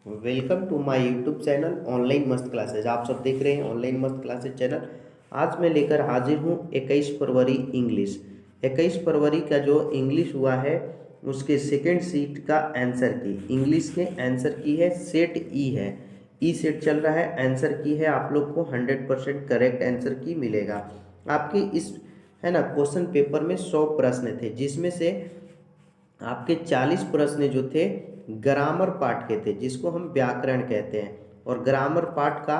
Welcome to my YouTube channel online मस्त classes. आप सब देख रहे हैं ऑनलाइन मस्त क्लासेज चैनल। आज मैं लेकर हाजिर हूँ 21 फरवरी इंग्लिश। 21 फरवरी का जो इंग्लिश हुआ है उसके सेकंड सीट का आंसर की, इंग्लिश के आंसर की है सेट ई है, ई सेट चल रहा है, आंसर की है आप लोग को 100% करेक्ट आंसर की मिलेगा। आपके इस है ना क्वेश्चन पेपर में 100 प्रश्न थे, जिसमें से आपके 40 प्रश्न जो थे ग्रामर पार्ट के थे, जिसको हम व्याकरण कहते हैं। और ग्रामर पार्ट का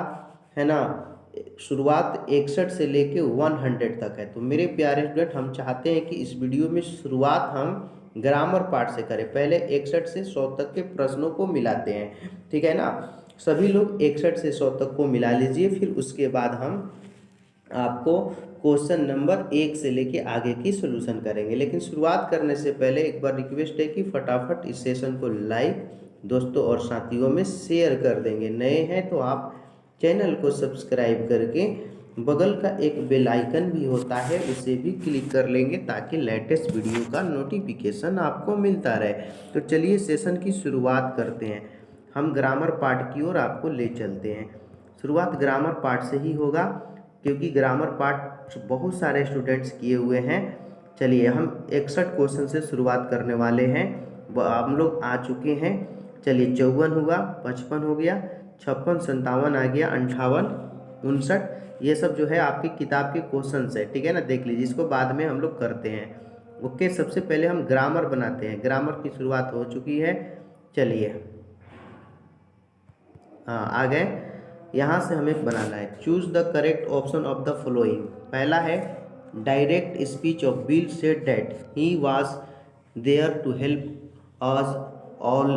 है ना शुरुआत 61 से लेके 100 तक है। तो मेरे प्यारे स्टूडेंट, हम चाहते हैं कि इस वीडियो में शुरुआत हम ग्रामर पार्ट से करें। पहले 61 से 100 तक के प्रश्नों को मिलाते हैं, ठीक है ना। सभी लोग 61 से 100 तक को मिला लीजिए, फिर उसके बाद हम आपको क्वेश्चन नंबर 1 से लेके आगे की सोल्यूशन करेंगे। लेकिन शुरुआत करने से पहले एक बार रिक्वेस्ट है कि फटाफट इस सेशन को लाइक दोस्तों और साथियों में शेयर कर देंगे। नए हैं तो आप चैनल को सब्सक्राइब करके बगल का एक बेल आइकन भी होता है, उसे भी क्लिक कर लेंगे ताकि लेटेस्ट वीडियो का नोटिफिकेशन आपको मिलता रहे। तो चलिए सेशन की शुरुआत करते हैं। हम ग्रामर पार्ट की ओर आपको ले चलते हैं। शुरुआत ग्रामर पार्ट से ही होगा क्योंकि ग्रामर पार्ट बहुत सारे स्टूडेंट्स किए हुए हैं। चलिए हम 61 क्वेश्चन से शुरुआत करने वाले हैं। हम लोग आ चुके हैं। चलिए 54 हुआ, 55 हो गया, 56, 57 आ गया, 58, 59, ये सब जो है आपकी किताब के क्वेश्चन है, ठीक है ना। देख लीजिए, इसको बाद में हम लोग करते हैं। ओके, सबसे पहले हम ग्रामर बनाते हैं। ग्रामर की शुरुआत हो चुकी है। चलिए हाँ आ गए। यहाँ से हमें बनाना है choose the correct option of the following. पहला है direct speech of Bill said that he was there to help us all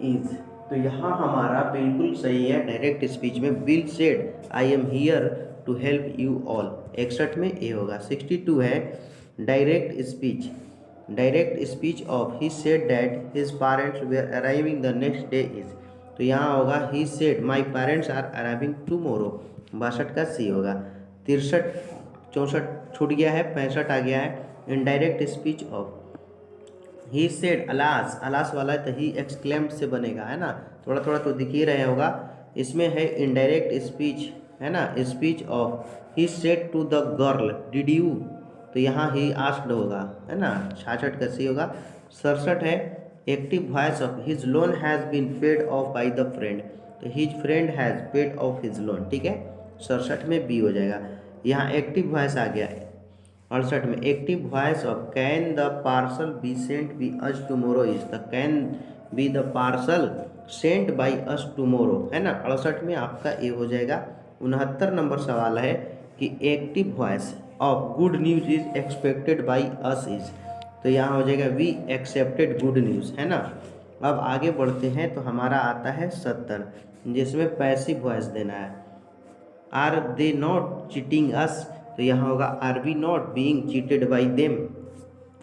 is. तो यहाँ हमारा बिल्कुल सही है। डायरेक्ट स्पीच में Bill said I am here to help you all, 61 में ए होगा। 62 है direct speech, direct speech of he said that his parents were arriving the next day is. तो यहाँ होगा ही said my parents are arriving tomorrow, 62 का सी होगा। 63, 64 छूट गया है, 65 आ गया है। Indirect speech of he said alas, alas वाला है तो ही एक्सक्लेम्ड से बनेगा, है ना। थोड़ा थोड़ा तो दिख ही रहे होगा। इसमें है इनडायरेक्ट स्पीच, है ना, speech of he said to the girl did you, तो यहाँ ही आस्क्ड होगा, है ना। 66 का सी होगा। 67 है active voice of his loan has been paid off by the friend, तो his friend has paid off his loan, ठीक है। 67 में बी हो जाएगा। यहाँ एक्टिव वॉइस आ गया है। 68 में active voice of can the parcel be sent by us tomorrow is, the can be the parcel sent by us tomorrow, है ना। 68 में आपका ए हो जाएगा। 69 नंबर सवाल है कि active voice of good news is expected by us is, तो यहाँ हो जाएगा वी एक्सेप्टेड गुड न्यूज़, है ना। अब आगे बढ़ते हैं तो हमारा आता है 70, जिसमें पैसिव वॉइस देना है। Are they not cheating us, तो यहाँ होगा are we not being cheated by them.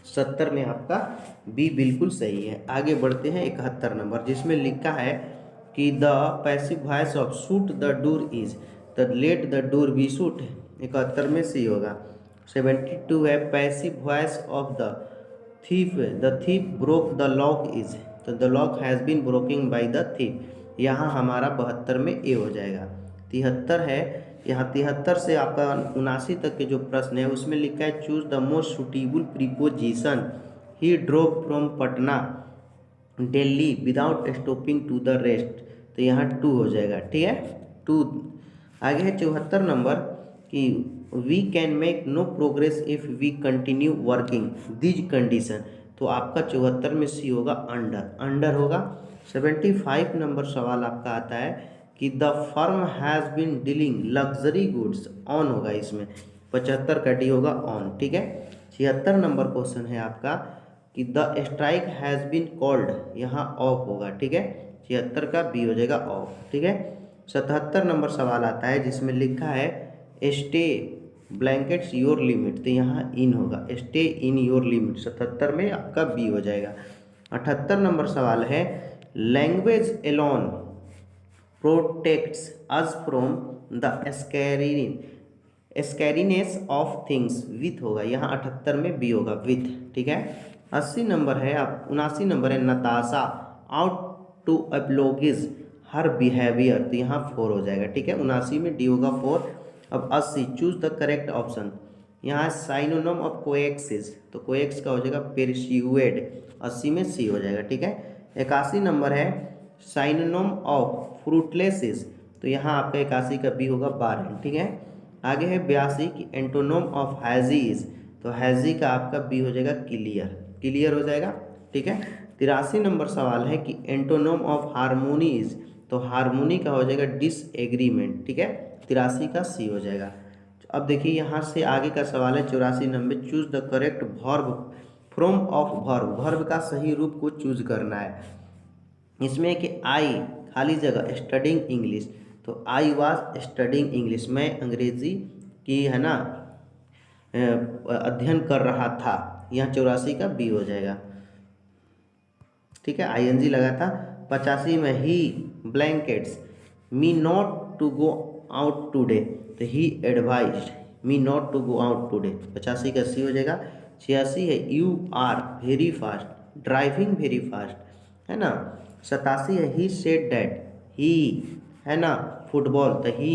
70 में आपका बी बिल्कुल सही है। आगे बढ़ते हैं 71 नंबर, जिसमें लिखा है कि the passive voice of shut the door is, the let the door be shut, 71 में सी होगा। 72 है passive voice of the thief broke the lock is, तो the lock has been broken by the thief, यहाँ हमारा 72 में ए हो जाएगा। 73 है, यहाँ 73 से आपका 79 तक के जो प्रश्न है उसमें लिखा है choose the most suitable preposition. He drove from Patna Delhi without stopping to the rest, तो यहाँ 2 हो जाएगा, ठीक है 2। आगे है 74 नंबर कि we can make no progress if we continue working these condition, तो आपका 74 में सी होगा अंडर, अंडर होगा। 75 नंबर सवाल आपका आता है कि the firm has been dealing luxury goods, on होगा इसमें। 75 का डी होगा ऑन, ठीक है। 76 नंबर क्वेश्चन है आपका कि the strike has been called, यहाँ ऑफ होगा, ठीक है। 76 का बी हो जाएगा ऑफ, ठीक है। 77 नंबर सवाल आता है जिसमें लिखा है स्टे ब्लैंकेट्स योर लिमिट, तो यहाँ इन होगा, स्टे इन योर लिमिट। 77 में आपका बी हो जाएगा। 78 नंबर सवाल है language alone protects us from the scariness of things, with होगा, यहाँ 78 में बी होगा विथ, ठीक है। 80 नंबर है, आप 79 नंबर है Natasha ought to apologise her behaviour, तो यहाँ 4 हो जाएगा, ठीक है। 79 में डी होगा 4। अब 80, चूज द करेक्ट ऑप्शन। यहाँ साइनोनिम ऑफ कोएक्सिस, तो कोएक्स का हो जाएगा परस्यूएड, 80 में सी हो जाएगा, ठीक है। 81 नंबर है साइनोनिम ऑफ फ्रूटलेसिस, तो यहाँ आपका 81 का बी होगा बारह, ठीक है। आगे है 82 की एंटोनोम ऑफ हैजीज, तो हैजी का आपका बी हो जाएगा क्लियर, क्लियर हो जाएगा, ठीक है। 83 नंबर सवाल है कि एंटोनोम ऑफ हारमोनीज, तो हारमोनी का हो जाएगा डिसएग्रीमेंट, ठीक है। 83 का सी हो जाएगा। अब देखिए यहाँ से आगे का सवाल है 84 number, choose the correct verb from of verb, verb का सही रूप को चूज करना है। इसमें कि आई खाली जगह स्टडिंग इंग्लिश, तो आई वाज स्टडिंग इंग्लिश, मैं अंग्रेजी की है ना अध्ययन कर रहा था, यहाँ 84 का बी हो जाएगा, ठीक है। आईएनजी लगा था। 85 में ही blankets me not to go out today, तो he advised me not to go out today, 85 का सी हो जाएगा। 86 है you are very fast driving very fast, है ना। 87 है ही सेड दैट ही, है ना, फुटबॉल, तो ही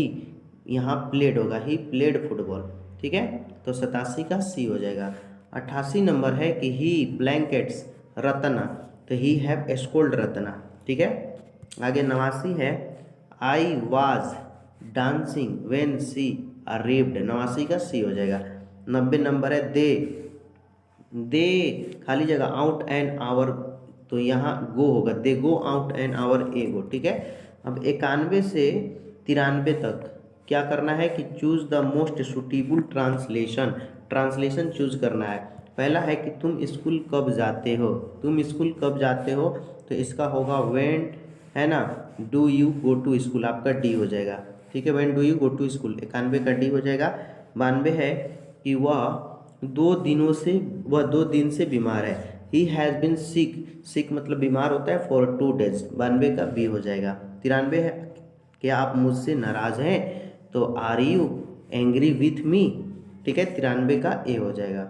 यहाँ प्लेड होगा, ही प्लेड फुटबॉल, ठीक है। तो 87 का सी हो जाएगा। 88 नंबर है कि ही ब्लैंकेट्स रतना, तो ही हैव स्कोल्ड रतना, ठीक है। आगे 89 है आई वाज डांसिंग व्हेन सी अरेव्ड, 89 का सी हो जाएगा। 90 नंबर है दे खाली जगह आउट एंड आवर, तो यहाँ गो होगा, दे गो आउट एंड आवर ए गो, ठीक है। अब 91 से 93 तक क्या करना है कि choose the most suitable translation, translation choose करना है। पहला है कि तुम स्कूल कब जाते हो, तुम स्कूल कब जाते हो, तो इसका होगा व्हेन, है ना, do you go to school, आपका डी हो जाएगा, ठीक है। When do you go to school, 91 का डी हो जाएगा। 92 है कि वह 2 दिन से बीमार है, ही हैज़ बिन सिक, सिक मतलब बीमार होता है, फॉर 2 days, 92 का बी हो जाएगा। 93 है क्या आप मुझसे नाराज़ हैं, तो are you angry with me, ठीक है, 93 का ए हो जाएगा।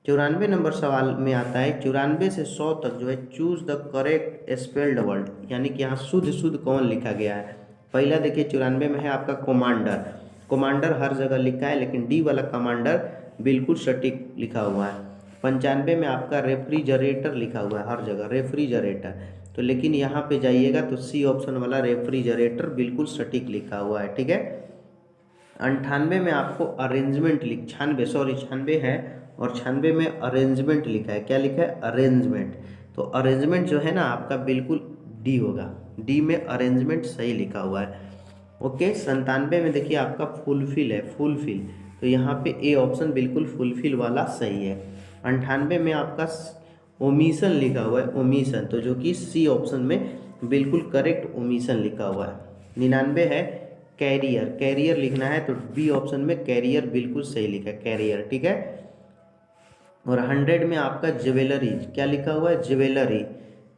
94 नंबर सवाल में आता है 94 से 100 तक जो है choose the correct spelled word, यानी कि यहाँ शुद्ध कौन लिखा गया है। पहला देखिए 94 में है आपका कमांडर, कमांडर हर जगह लिखा है, लेकिन डी वाला कमांडर बिल्कुल सटीक लिखा हुआ है। 95 में आपका रेफ्रिजरेटर लिखा हुआ है, हर जगह रेफ्रिजरेटर, तो लेकिन यहाँ पे जाइएगा तो सी ऑप्शन वाला रेफ्रिजरेटर बिल्कुल सटीक लिखा हुआ है, ठीक है। 98 में आपको अरेंजमेंट 96 है, और 96 में अरेंजमेंट लिखा है, क्या लिखा है, अरेंजमेंट, तो अरेंजमेंट जो है ना आपका बिल्कुल डी होगा, डी में अरेंजमेंट सही लिखा हुआ है, ओके। 97 में देखिए आपका फुलफिल है, फुलफिल, तो यहाँ पे ए ऑप्शन बिल्कुल फुलफिल वाला सही है। 98 में आपका ओमिशन लिखा हुआ है, ओमिशन, तो जो कि सी ऑप्शन में बिल्कुल करेक्ट ओमिशन लिखा हुआ है। 99 है कैरियर, कैरियर लिखना है, तो बी ऑप्शन में कैरियर बिल्कुल सही लिखा है, कैरियर, ठीक है। और 100 में आपका ज्वेलरी, क्या लिखा हुआ है, ज्वेलरी,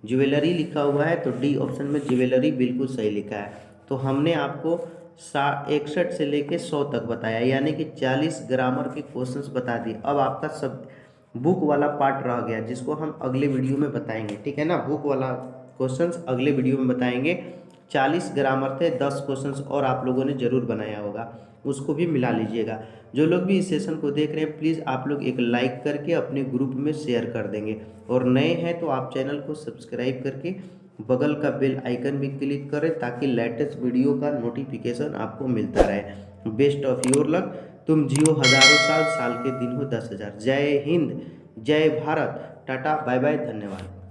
ज्वेलरी लिखा हुआ है, तो डी ऑप्शन में ज्वेलरी बिल्कुल सही लिखा है। तो हमने आपको 61 से लेके 100 तक बताया, यानी कि 40 ग्रामर के क्वेश्चंस बता दिए। अब आपका सब बुक वाला पार्ट रह गया, जिसको हम अगले वीडियो में बताएंगे, ठीक है ना। बुक वाला क्वेश्चंस अगले वीडियो में बताएंगे। 40 ग्रामर थे, 10 क्वेश्चंस और आप लोगों ने ज़रूर बनाया होगा, उसको भी मिला लीजिएगा। जो लोग भी इस सेशन को देख रहे हैं प्लीज़ आप लोग एक लाइक करके अपने ग्रुप में शेयर कर देंगे, और नए हैं तो आप चैनल को सब्सक्राइब करके बगल का बेल आइकन भी क्लिक करें, ताकि लेटेस्ट वीडियो का नोटिफिकेशन आपको मिलता रहे। बेस्ट ऑफ योर लक, तुम जियो हज़ारों साल, साल के दिन हो 10,000। जय हिंद, जय भारत, टाटा बाय बाय, धन्यवाद।